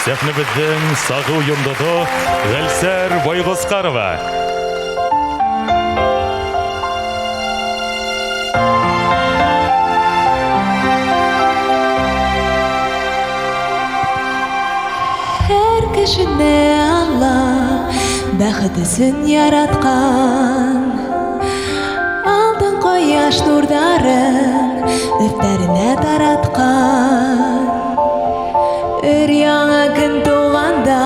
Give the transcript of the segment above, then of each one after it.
Сәхнебезден сагы йомдоды Гәлсәр Байғұсқарова. Her kişine Allah бәхетесін яратқан, алтын кояш нурдарын өфтәренә таратқан. Өр-яңа көн туганда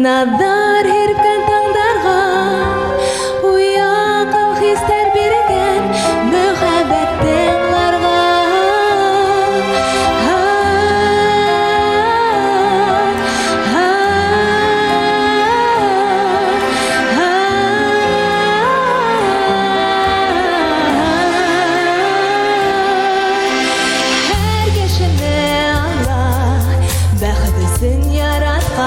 надар һирпкән таңдарға уякыл хистәр биргән мөхәббәттең ларга. Бәхетесін яратқан,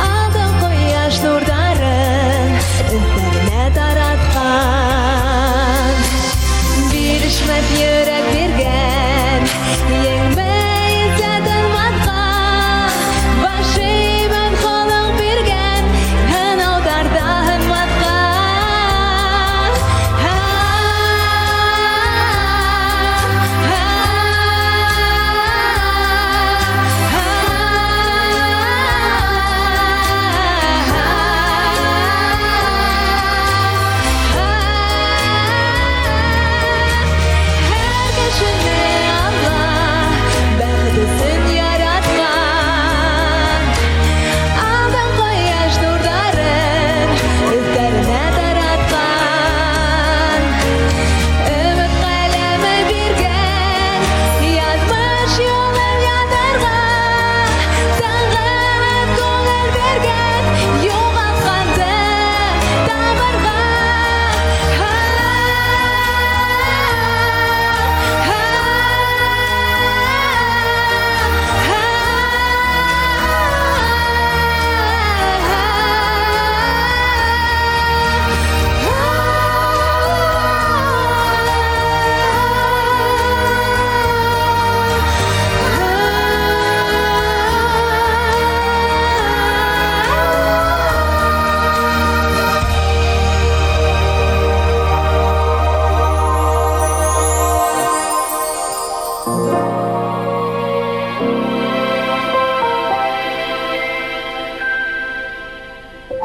алтын кояш нурдарын өфтәренә таратқан. Бирешмәп йөрәк биргән, еңмәй тәтәнматка, башыймын халык биргән, һынаударда һынматка.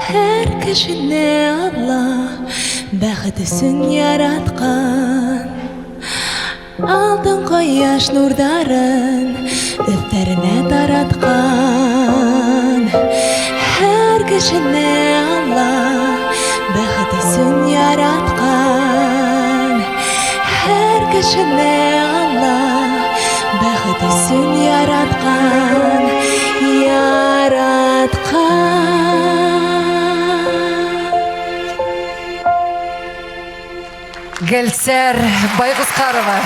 Her kişine Allah бәхетесін яратқан, алтын кояш нурдарын өфтәренә таратқан. Her kişine Allah бәхетесін яратқан, her kişine Allah бәхетесін яратқан. Гәлсәр Байғұсқарова.